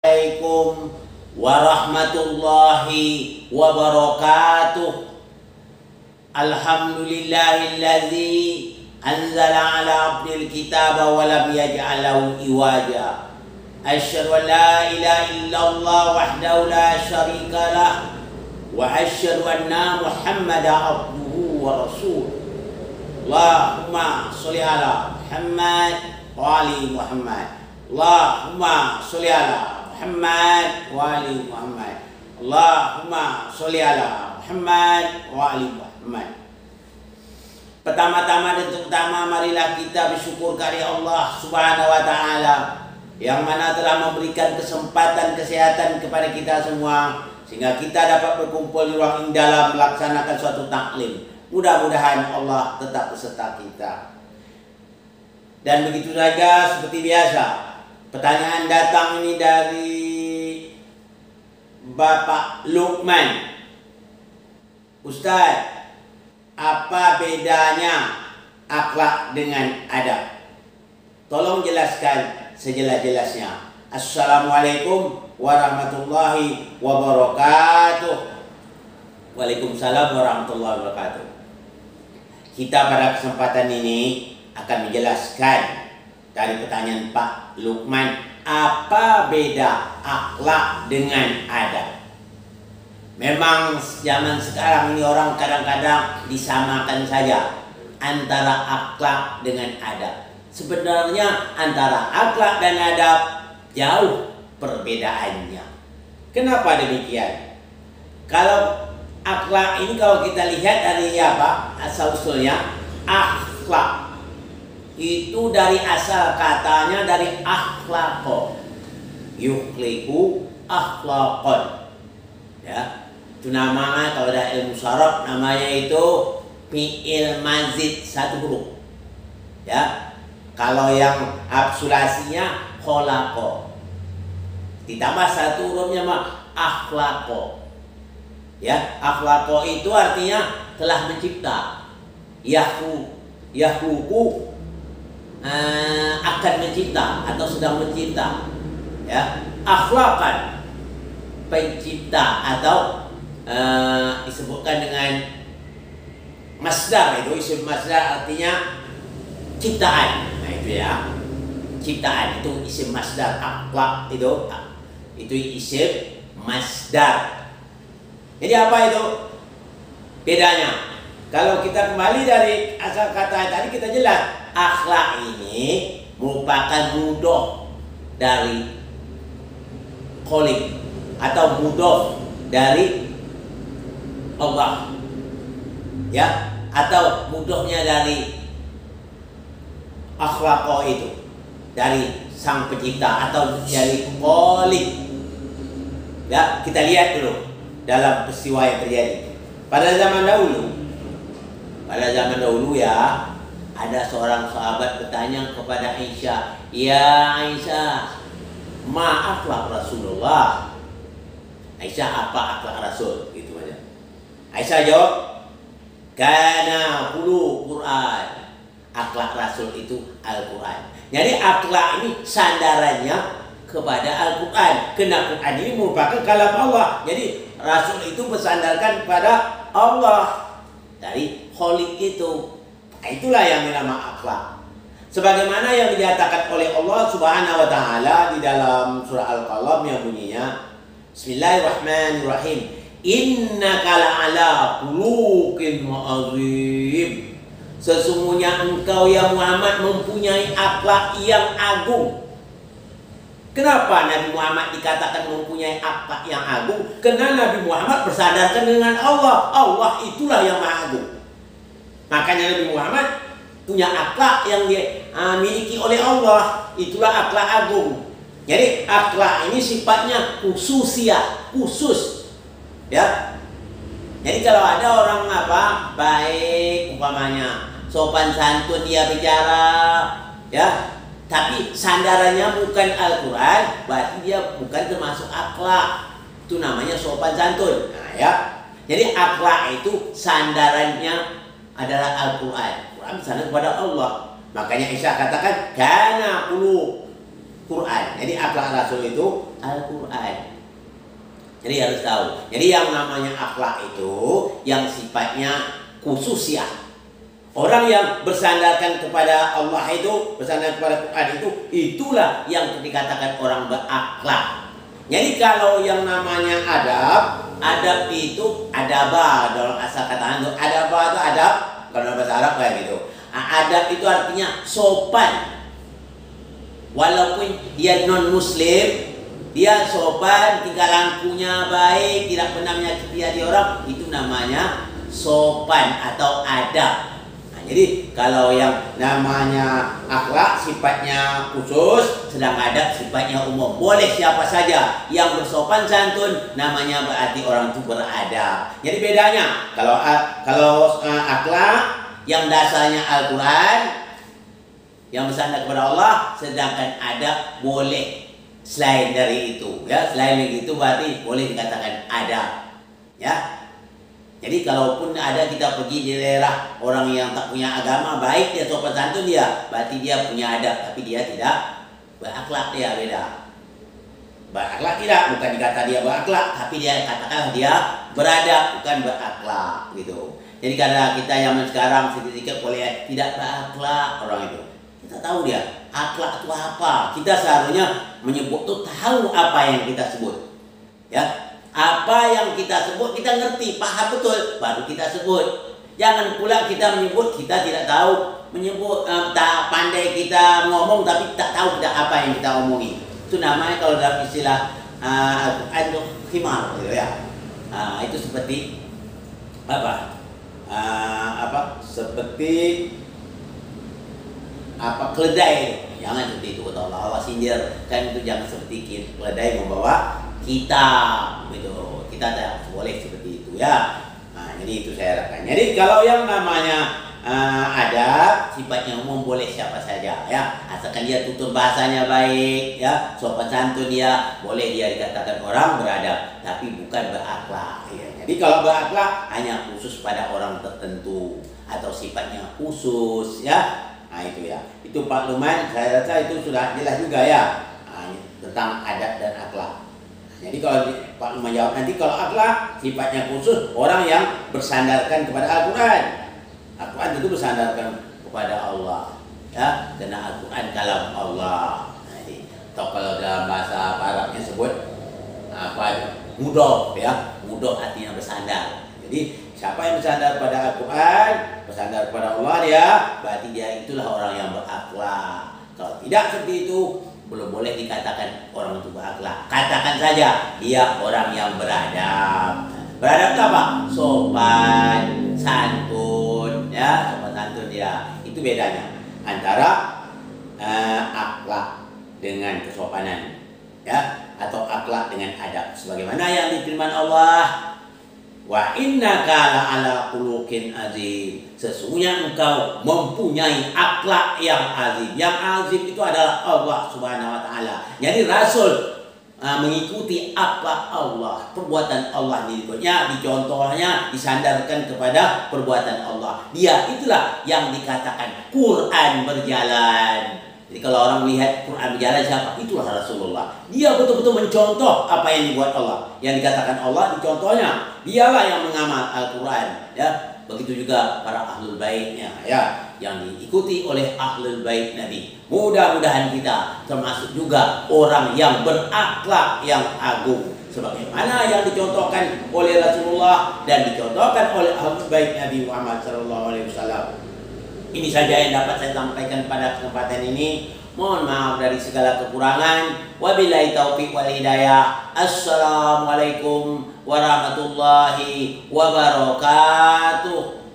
Assalamualaikum warahmatullahi wabarakatuh. Alhamdulillahillazi anzala ala abdil kitaba wa lam yaj'alahu iwaja. Asyhadu an la ilaha illallah wahdahu la syarika lah wa asyhadu anna Muhammadan abduhu wa rasuluh. Allahumma sholli ala Muhammad wa ali Muhammad. Allahumma sholli ala Muhammad wa ali Muhammad. Allahumma sholli ala Muhammad wa ali Muhammad. Pertama-tama dan terutama marilah kita bersyukur kepada Allah Subhanahu wa taala yang mana telah memberikan kesempatan kesehatan kepada kita semua sehingga kita dapat berkumpul di ruang dalam melaksanakan suatu taklim. Mudah-mudahan Allah tetap beserta kita. Dan begitu saja seperti biasa. Pertanyaan datang ini dari Bapak Lukman. Ustaz, apa bedanya akhlak dengan adab? Tolong jelaskan sejelas-jelasnya. Assalamualaikum warahmatullahi wabarakatuh. Waalaikumsalam warahmatullahi wabarakatuh. Kita pada kesempatan ini akan menjelaskan dari pertanyaan Pak Lukman, apa beda akhlak dengan adab? Memang zaman sekarang ini orang kadang-kadang disamakan saja antara akhlak dengan adab. Sebenarnya antara akhlak dan adab jauh perbedaannya. Kenapa demikian? Kalau akhlak ini kalau kita lihat dari apa asal-usulnya, akhlak itu dari asal katanya dari akhlaqo, yukhliqu akhlaqon, ya itu namanya. Kalau ada ilmu syaraf namanya itu fi'il mazid satu huruf, ya. Kalau yang absolasinya kholaqo ditambah satu hurufnya mah akhlaqo, ya. Akhlaqo itu artinya telah mencipta, yahuku akan mencipta atau sedang mencipta, ya. Akhlaqan pencipta atau disebutkan dengan masdar, itu isim masdar artinya ciptaan. Nah itu ya, ciptaan itu isim masdar. Akhlaq itu isim masdar. Jadi apa itu bedanya? Kalau kita kembali dari asal kata tadi kita jelas, akhlak ini merupakan mudhof dari kholik atau mudhof dari Allah, ya, atau mudhofnya dari akhlaqo itu dari sang pencipta atau dari kholik, ya. Kita lihat dulu dalam peristiwa yang terjadi pada zaman dahulu, ya. Ada seorang sahabat bertanya kepada Aisyah, "Ya Aisyah, ma akhlak Rasulullah?" Aisyah, apa akhlak Rasul? Gitu aja. Aisyah jawab, "Kana khulu Quran." Akhlak Rasul itu Al-Quran. Jadi akhlak ini sandarannya kepada Al-Quran. Karena Quran ini merupakan kalam Allah. Jadi Rasul itu bersandarkan kepada Allah dari kholik itu. Itulah yang dinamakan akhlak. Sebagaimana yang dinyatakan oleh Allah Subhanahu wa taala di dalam surah Al-Qalam yang bunyinya Bismillahirrahmanirrahim. Innaka la'ala khuluqin azim. Sesungguhnya engkau ya Muhammad mempunyai akhlak yang agung. Kenapa Nabi Muhammad dikatakan mempunyai akhlak yang agung? Karena Nabi Muhammad bersadarkan dengan Allah. Allah itulah yang maha agung. Makanya Nabi Muhammad punya akhlak yang dimiliki oleh Allah. Itulah akhlak agung. Jadi akhlak ini sifatnya khususiyah, khusus, ya. Jadi kalau ada orang baik umpamanya sopan santun dia bicara, ya, tapi sandarannya bukan Al-Quran, berarti dia bukan termasuk akhlak. Itu namanya sopan santun. Nah, ya. Jadi akhlak itu sandarannya adalah Al-Quran. Quran bersandar kepada Allah. Makanya Isa katakan kana khulu Quran. Jadi akhlak Rasul itu Al-Quran. Jadi harus tahu. Jadi yang namanya akhlak itu yang sifatnya khusus ya. Orang yang bersandarkan kepada Allah itu, bersandar kepada Quran itu, itulah yang dikatakan orang berakhlak. Jadi kalau yang namanya adab itu adaba dalam asal kata itu. Adaba itu adab, kalau bahasa Arab kayak gitu. Adab itu artinya sopan. Walaupun dia non muslim, dia sopan, tingkah lakunya baik, tidak pernah menyakiti hati orang, itu namanya sopan atau adab. Nah, jadi kalau yang namanya akhlak sifatnya khusus, sedang adab sifatnya umum. Boleh siapa saja yang bersopan santun, namanya berarti orang itu beradab. Jadi bedanya kalau akhlak yang dasarnya Al-Quran, yang bersandar kepada Allah, sedangkan adab boleh selain dari itu, ya. Selain dari itu berarti boleh dikatakan adab, ya. Jadi kalaupun ada kita pergi di daerah orang yang tak punya agama, baik dia sopan santun dia, berarti dia punya adab, tapi dia tidak berakhlak, dia beda. Berakhlak tidak, bukan dikata dia berakhlak, tapi dia katakan dia beradab, bukan berakhlak, gitu. Jadi karena kita zaman sekarang sedikit boleh tidak berakhlak orang itu. Kita tahu dia akhlak itu apa. Kita seharusnya menyebut itu tahu apa yang kita sebut, ya. Apa yang kita sebut kita ngerti, paham betul, baru kita sebut. Jangan pula kita menyebut kita tidak tahu, menyebut tak pandai kita ngomong tapi tak tahu kita apa yang kita omongi. Itu namanya kalau dalam istilah Al-Quran khimar, gitu ya. Itu seperti apa? Seperti keledai. Jangan seperti itu, kata Allah sindir kan, itu jangan seperti keledai membawa kitab gitu. Kita tak boleh seperti itu, ya. Nah, jadi itu saya harapkan. Jadi kalau yang namanya adab sifatnya umum, boleh siapa saja, ya, asalkan dia tutur bahasanya baik, ya, sopan santun dia, boleh dia dikatakan orang beradab, tapi bukan berakhlak, ya. Jadi kalau berakhlak hanya khusus pada orang tertentu atau sifatnya khusus, ya. Nah itu ya, itu Pak Luman, saya rasa itu sudah jelas juga ya, tentang adab dan akhlak. Jadi kalau Pak Luman jawab nanti, kalau akhlak sifatnya khusus orang yang bersandarkan kepada Al-Quran. Al-Quran itu bersandarkan kepada Allah, ya, karena Al-Quran kalam Allah. Jadi kalau dalam bahasa Arabnya sebut mudah, ya, mudah artinya bersandar. Jadi siapa yang bersandar pada Al-Quran, bersandar kepada Allah, dia berarti dia itulah orang yang berakhlak. Kalau tidak seperti itu, belum boleh dikatakan orang itu berakhlak. Katakan saja dia orang yang beradab. Beradab itu apa? Sopan, santun, ya, sopan santun dia. Itu bedanya antara akhlak dengan kesopanan, ya, atau akhlak dengan adab. Sebagaimana yang difirman Allah, wa innaka la'ala khuluqin azim. Sesungguhnya engkau mempunyai akhlak yang azim. Yang azim itu adalah Allah Subhanahu wa taala. Jadi Rasul mengikuti apa Allah, perbuatan Allah dicontohnya, disandarkan kepada perbuatan Allah. Dia itulah yang dikatakan Quran berjalan. Jadi kalau orang melihat Quran berjalan, siapa? Itulah Rasulullah. Dia betul-betul mencontoh apa yang dibuat Allah. Yang dikatakan Allah dicontohnya. Dialah yang mengamal Al-Quran, ya. Begitu juga para ahlul baitnya, ya, yang diikuti oleh ahlul bait Nabi. Mudah-mudahan kita termasuk juga orang yang berakhlak yang agung, sebagaimana yang dicontohkan oleh Rasulullah dan dicontohkan oleh ahlul bait Nabi Muhammad SAW. Ini saja yang dapat saya sampaikan pada kesempatan ini. Mohon maaf dari segala kekurangan. Wabillahi taufiq wal hidayah. Assalamualaikum warahmatullahi wabarakatuh.